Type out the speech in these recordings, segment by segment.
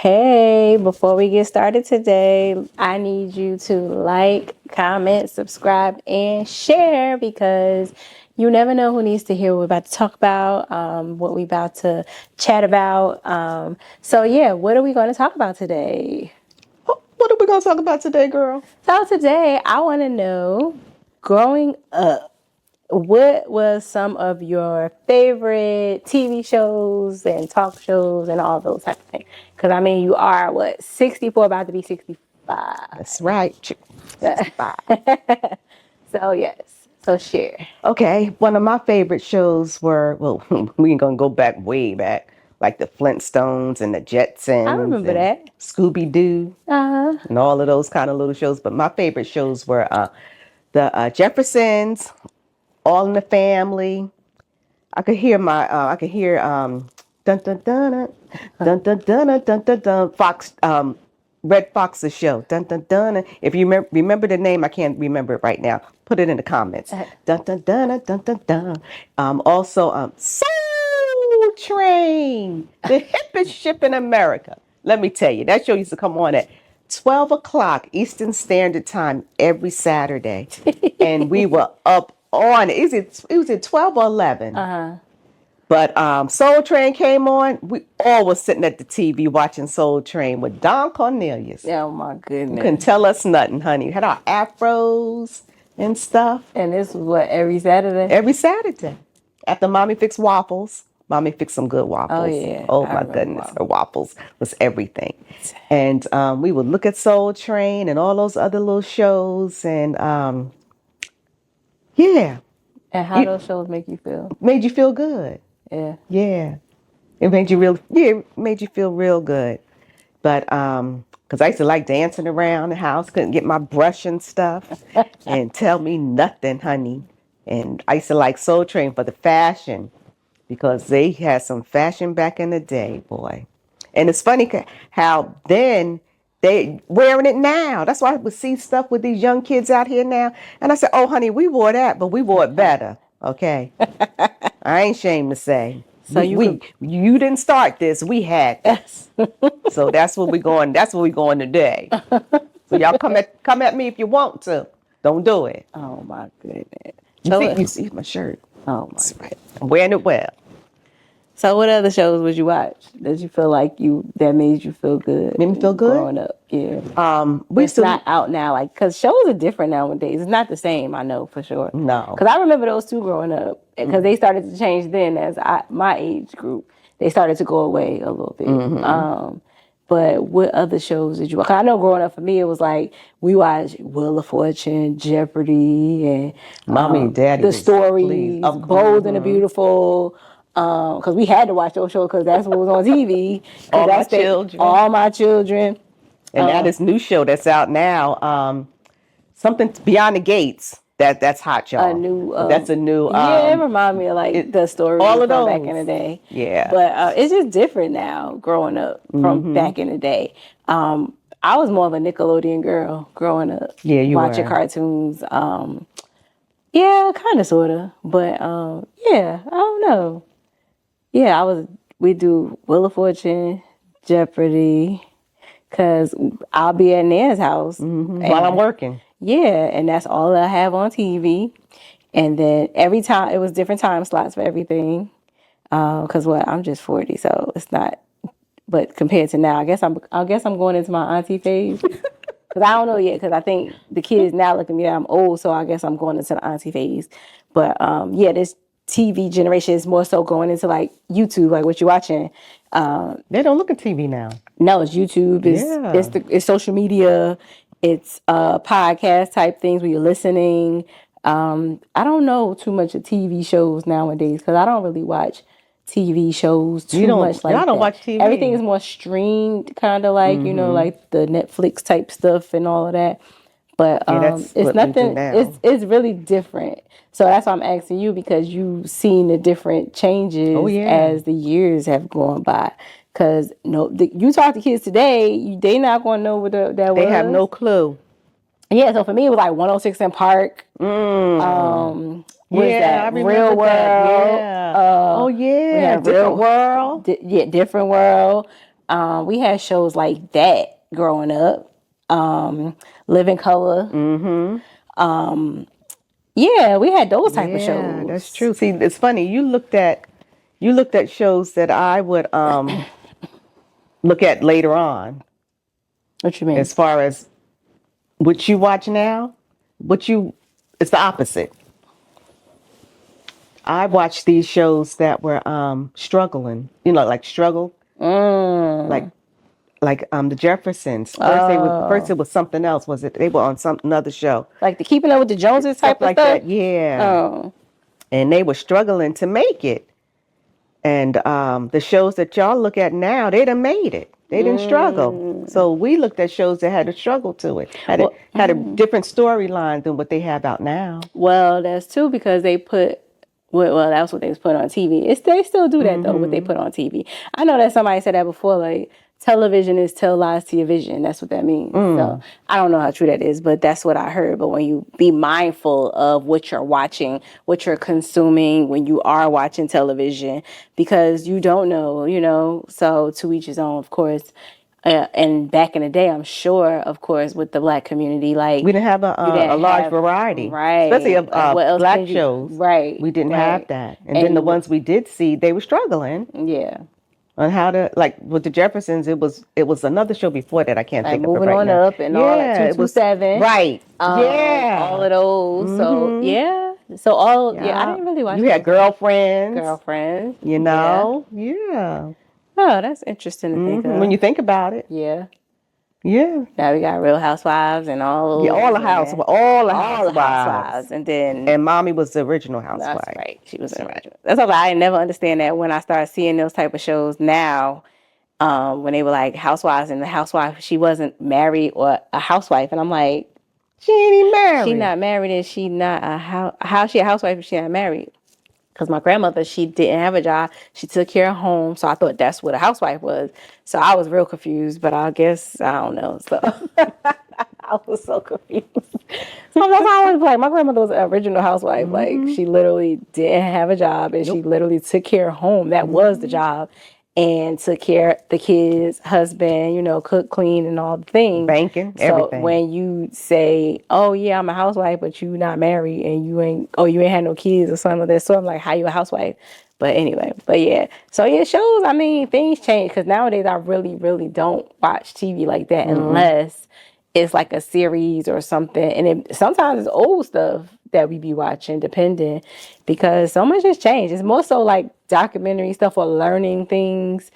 Hey, before we get started today, I need you to like, comment, subscribe, and share because you never know who needs to hear what we're about to talk about, what we're about to chat about. What are we going to talk about today? What are we going to talk about today, girl? So today, I want to know, growing up, what was some of your favorite TV shows and talk shows and all those type of things? Because, I mean, you are, 64, about to be 65. That's right. 65. So, yes. So, share. Okay, one of my favorite shows were, well, we ain't going to go back way back, like the Flintstones and the Jetsons. I remember and that. Scooby-Doo Uh-huh. and all of those kind of little shows. But my favorite shows were the Jeffersons, All in the Family. I could hear dun dun dun dun dun dun dun dun dun dun Fox Red Fox's show. Dun dun dun. If you remember the name, I can't remember it right now. Put it in the comments. Dun dun dun dun dun dun. Also, Soul Train, the hippest ship in America. Let me tell you, that show used to come on at 12 o'clock Eastern Standard Time every Saturday, and we were up on it. It was at 12 or 11. Uh-huh. But Soul Train came on. We all was sitting at the TV watching Soul Train with Don Cornelius. Oh, my goodness. You couldn't tell us nothing, honey. Had our afros and stuff. And this was what, every Saturday? Every Saturday. After Mommy fixed waffles. Mommy fixed some good waffles. Oh, yeah. Oh, my goodness. Her waffles was everything. And we would look at Soul Train and all those other little shows. And yeah. And how those shows make you feel? Made you feel good. Yeah. Yeah. It made you feel real good. But because I used to like dancing around the house, couldn't get my brush and stuff and tell me nothing, honey. And I used to like Soul Train for the fashion because they had some fashion back in the day, boy. And it's funny how then they wearing it now. That's why I would see stuff with these young kids out here now. And I said, oh, honey, we wore that, but we wore it better. Okay. I ain't ashamed to say. So you didn't start this. We had this. So that's what we're going. That's what we're going today. So y'all come at me if you want to. Don't do it. Oh, my goodness. You see my shirt. Oh, my goodness. I'm wearing it well. So what other shows would you watch that you feel like that made you feel good? Made me feel good? Growing up, yeah. It's not out now, like, because shows are different nowadays. It's not the same, I know for sure. No. Because I remember those two growing up, because they started to change then as my age group. They started to go away a little bit. Mm-hmm. But what other shows did you watch? I know growing up for me, it was like, we watched Wheel of Fortune, Jeopardy, and Mommy and Daddy. The Stories, Bold and the Beautiful. Because we had to watch those shows because that's what was on TV. All my children. And now this new show that's out now, something Beyond the Gates. That's hot, y'all. That's a new. Yeah, it reminds me of like the stories all of those back in the day. Yeah, but it's just different now. Growing up from back in the day, I was more of a Nickelodeon girl growing up. Yeah, you watching cartoons. Yeah, kind of, sort of, but yeah, I don't know. Yeah, we do Wheel of Fortune, Jeopardy, because I'll be at Nan's house. While I'm working. Yeah, and that's all I have on TV. And then every time, it was different time slots for everything. Because I'm just 40, so it's not, but compared to now, I guess I'm going into my auntie phase. Because I don't know yet, because I think the kids now look at me that I'm old, so I guess I'm going into the auntie phase. But yeah, this TV generation is more so going into like YouTube, like what you're watching. They don't look at TV now. No, it's YouTube. It's social media. It's podcast type things where you're listening. I don't know too much of TV shows nowadays because I don't really watch TV shows too much. Like I don't watch TV. Everything is more streamed, kind of like like the Netflix type stuff and all of that. But it's nothing. It's really different. So that's why I'm asking you because you've seen the different changes as the years have gone by. Because you talk to kids today, they not going to know what that was. They have no clue. Yeah, so for me it was like 106 in Park. I remember Real World. That. Yeah. Different World. Different World. We had shows like that growing up. Living Color. Yeah, we had those type of shows. Yeah, that's true. See, it's funny. You looked at shows that I would look at later on. What you mean? As far as what you watch now, it's the opposite. I watched these shows that were struggling. Like struggle, like the Jeffersons. First it was something else. Was it? They were on another show. Like the Keeping Up with the Joneses type of like stuff? That. Yeah. Oh. And they were struggling to make it. And the shows that y'all look at now, they done made it. They didn't struggle. So we looked at shows that had a struggle to it. Had a different storyline than what they have out now. Well, that's too because they put. Well, that's what they was put on TV. They still do that though. What they put on TV. I know that somebody said that before. Like television is tell lies to your vision. That's what that means. So I don't know how true that is, but that's what I heard. But when you be mindful of what you're watching, what you're consuming when you are watching television, because you don't know. So to each his own, of course. And back in the day, I'm sure, of course, with the black community, like we didn't have a large variety, right? Especially of black shows, right? We didn't have that, and then the ones we did see, they were struggling, on how to with the Jeffersons. It was another show before that I can't think of it right Moving on now. Up and all that 227, right? All of those. So so I didn't really watch. You had Girlfriends, yeah. Oh, that's interesting to think of. When you think about it. Yeah. Yeah. Now we got Real Housewives and all those. Yeah, all the housewives. And Mommy was the original housewife. That's right. She was the original. That's why I never understand that when I started seeing those type of shows now, when they were like housewives and the housewife, she wasn't married or a housewife. And I'm like, she ain't even married. She not married and she not how she a housewife if she not married? Because my grandmother, she didn't have a job. She took care of home. So I thought that's what a housewife was. So I was real confused, but I guess, I don't know. So I was so confused. So that's how I was like, my grandmother was an original housewife. Like she literally didn't have a job and she literally took care of home. That was the job. And took care of the kids, husband, cook, clean, and all the things. Banking, everything. So when you say, "Oh yeah, I'm a housewife," but you not married and you ain't had no kids or something like that, so I'm like, "How you a housewife?" But anyway, so it shows. I mean, things change because nowadays I really, really don't watch TV like that unless it's like a series or something, and sometimes it's old stuff that we be watching, depending, because so much has changed. It's more so like documentary stuff or learning things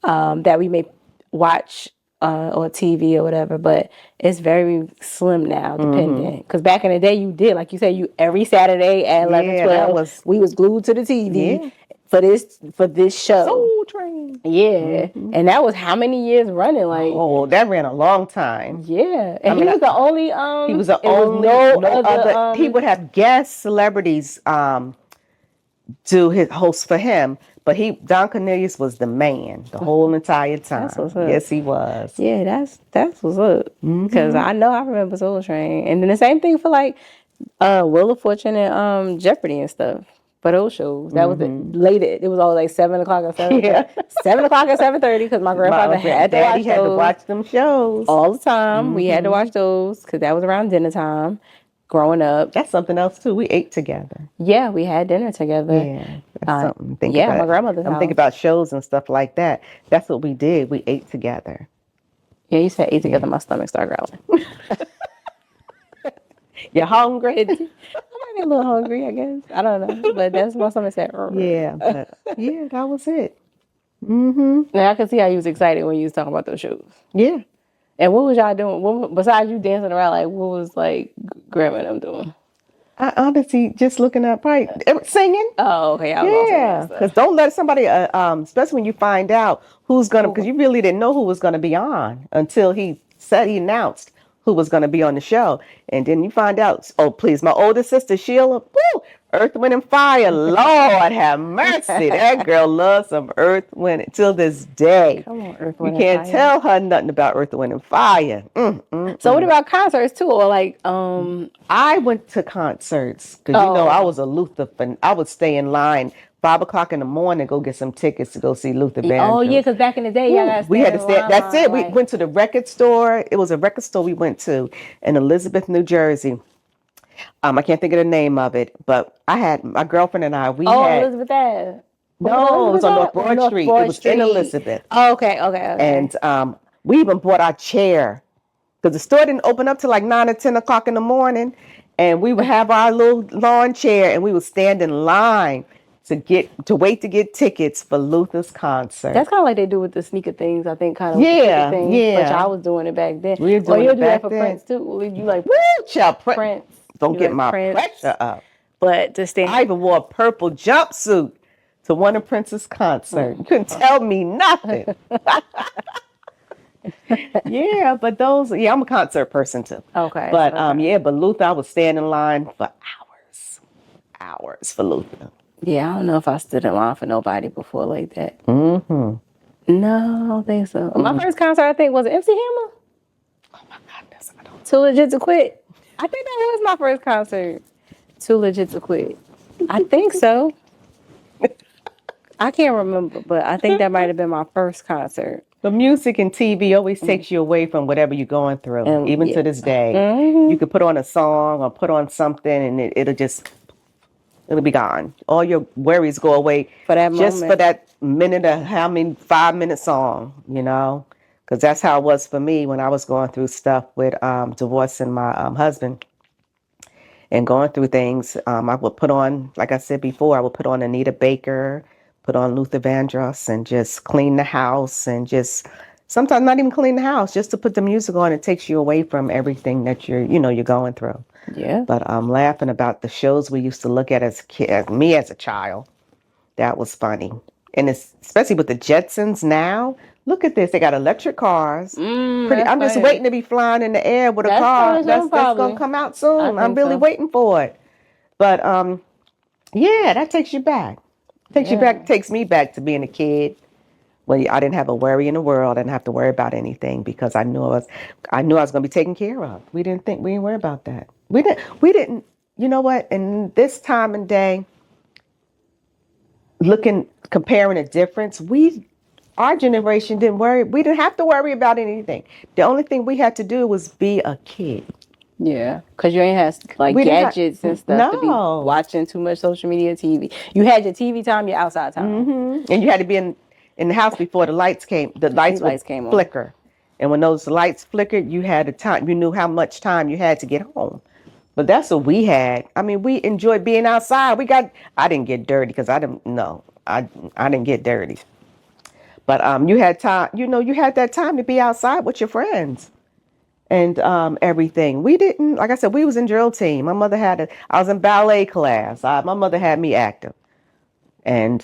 that we may watch on TV or whatever, but it's very slim now, depending. Because back in the day, you did, like you said, every Saturday at 11, 12, we was glued to the TV for this show. Soul Train. Yeah. And that was how many years running? Like, that ran a long time. Yeah. And he was the only he was the only no other he would have guest celebrities do his host for him, but Don Cornelius was the man the whole entire time. That's what's up. Yes, he was. Yeah, that's what's up. Because I remember Soul Train. And then the same thing for like Wheel of Fortune and Jeopardy and stuff. For those shows, that was late. It was all like 7 o'clock or 7. 7 o'clock or 7:30 because my grandfather had to watch them shows all the time. We had to watch those because that was around dinner time. Growing up, that's something else too. We ate together. Yeah, we had dinner together. Yeah, that's something. To think my grandmother's house. I'm thinking about shows and stuff like that. That's what we did. We ate together. Yeah, you said ate together. My stomach started growling. You hungry? I might be a little hungry, I guess. I don't know, but that's my stomach said. Yeah, that was it. Now I can see how you was excited when you was talking about those shows. Yeah. And what was y'all doing? Besides you dancing around, like what was like grandma and them doing? I honestly just looking up, probably singing. Oh, okay. Because don't let somebody, especially when you find out who's gonna, because you really didn't know who was gonna be on until he announced who was going to be on the show. And then you find out, oh, please, my older sister, Sheila, woo, Earth, Wind, and Fire. Lord have mercy. That girl loves some Earth, Wind, till this day. Come on, Earth, Wind, you can't tell her nothing about Earth, Wind, and Fire. So what about concerts, too? Or like, I went to concerts because, I was a Luther fan. I would stay in line 5 o'clock in the morning, go get some tickets to go see Luther Vandross. Oh yeah, because back in the day, y'all got We had to stand. That's it. We Right. went to the record store. It was a record store we went to in Elizabeth, New Jersey. I can't think of the name of it, but I had my girlfriend and I. We had Elizabeth Ave. no. It was on North Broad North Street. It Broad was Street. in Elizabeth, Oh, okay. and we even bought our chair because the store didn't open up till like 9 or 10 o'clock in the morning, and we would have our little lawn chair, and we would stand in line to wait to get tickets for Luther's concert. That's kind of like they do with the sneaker things. I think kind of Yeah, things. yeah. But y'all was doing it back then. We were doing you'll it do back that for then. Prince too. You like Woo, child, Prince. Don't You get like my Prince. pressure up. But to stand, I even wore a purple jumpsuit to one of Prince's concerts. You couldn't tell me nothing. Yeah, but I'm a concert person too. Okay. But but Luther, I would stand in line for hours for Luther. Yeah, I don't know if I stood in line for nobody before like that. Mm-hmm. No, I don't think so. My first concert, I think, was MC Hammer. Oh my goodness, I don't. Too Legit to Quit. I think that was my first concert. Too Legit to Quit. I think so. I can't remember, but I think that might have been my first concert. The music and TV always takes you away from whatever you're going through, even to this day. Mm-hmm. You could put on a song or put on something, and it'll be gone. All your worries go away For that just moment. for that minute or 5-minute song, because that's how it was for me when I was going through stuff with divorcing my husband and going through things. I would put on, like I said before, I would put on Anita Baker, put on Luther Vandross, and just clean the house, and just sometimes not even clean the house, just to put the music on. It takes you away from everything that you're going through. Yeah. But I'm laughing about the shows we used to look at as a kid, me as a child. That was funny. And especially with the Jetsons now. Look at this. They got electric cars. I'm just waiting to be flying in the air with a car. That's going to come out soon. I'm really waiting for it. But yeah, that takes you back. Takes me back to being a kid. When I didn't have a worry in the world. I didn't have to worry about anything because I knew I was going to be taken care of. We didn't worry about that. We didn't, you know what? In this time and day, comparing the difference, our generation didn't worry. We didn't have to worry about anything. The only thing we had to do was be a kid. Yeah, because you ain't had gadgets and stuff to be watching too much social media, TV. You had your TV time, your outside time. Mm-hmm. And you had to be in the house before the lights came. The lights would flicker. And when those lights flickered, you had a time. You knew how much time you had to get home. But that's what we had. I mean, we enjoyed being outside. I didn't get dirty because I didn't get dirty. But you had time, you had that time to be outside with your friends and everything. We didn't, like I said, we was in drill team. My mother I was in ballet class. My mother had me active. And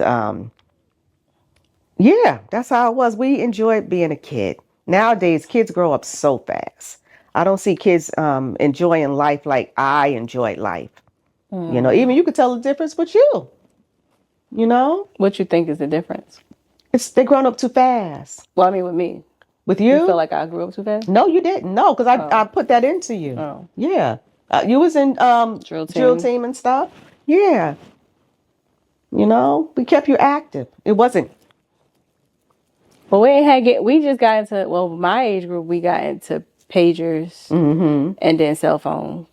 yeah, that's how it was. We enjoyed being a kid. Nowadays, kids grow up so fast. I don't see kids enjoying life like I enjoyed life. Even you could tell the difference with you. What you think is the difference? They're growing up too fast. Well, I mean, with me. With you? You feel like I grew up too fast? No, you didn't. No, because I put that into you. Oh. Yeah. You was in drill team and stuff. Yeah. We kept you active. It wasn't. Well, we just got into, my age group, we got into pagers and then cell phones.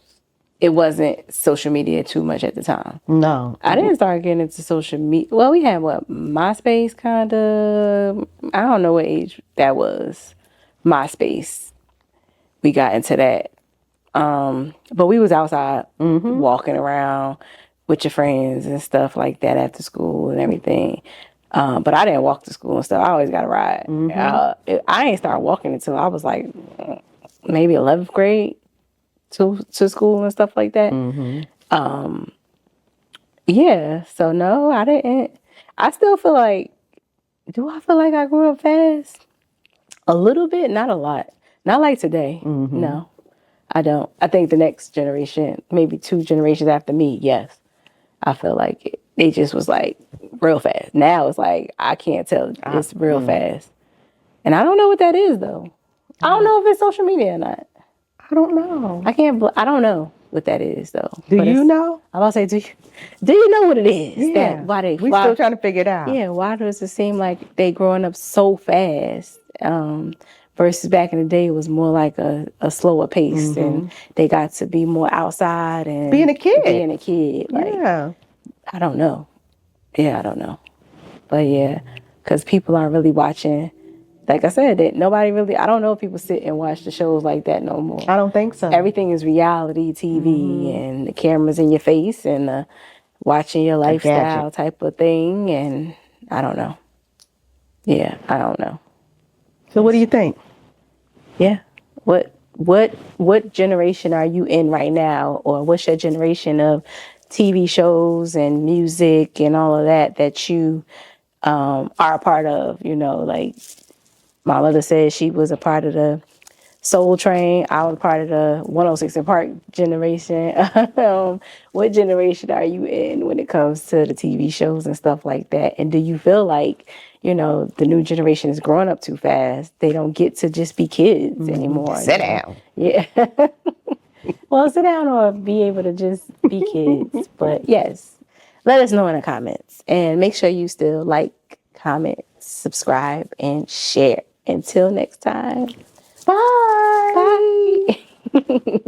It wasn't social media too much at the time. No. I didn't start getting into social media. Well, we had MySpace kind of. I don't know what age that was. MySpace. We got into that. But we was outside walking around with your friends and stuff like that after school and everything. But I didn't walk to school and stuff. I always got a ride. I ain't started walking until I was like maybe 11th grade. To school and stuff like that. Yeah, so no, I didn't. I still feel like, do I feel like I grew up fast? A little bit, not a lot. Not like today. No, I don't. I think the next generation, maybe 2 generations after me, yes. I feel like they just was like real fast. Now it's like, I can't tell. It's real fast. And I don't know what that is though. I don't know if it's social media or not. I don't know. I don't know. what that is though. Do But you know? I'm about to say, do you know what it is? Yeah. That why we still trying to figure it out. Yeah, why does it seem like they growing up so fast? Versus back in the day, it was more like a slower pace, and they got to be more outside and Being a kid. Like, Yeah. I don't know. Yeah, I don't know. But yeah, because people aren't really watching. Like I said, that nobody really. I don't know if people sit and watch the shows like that no more. I don't think so. Everything is reality TV, and the cameras in your face, and watching your lifestyle type of thing. And I don't know. Yeah, I don't know. So what do you think? Yeah. What generation are you in right now, or what's your generation of TV shows and music and all of that you are a part of? You know, like my mother said she was a part of the Soul Train. I was part of the 106 and Park generation. What generation are you in when it comes to the TV shows and stuff like that? And do you feel like, the new generation is growing up too fast? They don't get to just be kids anymore. Sit down. Yeah. Well, sit down or be able to just be kids. But yes, let us know in the comments. And make sure you still like, comment, subscribe, and share. Until next time. Bye. Bye.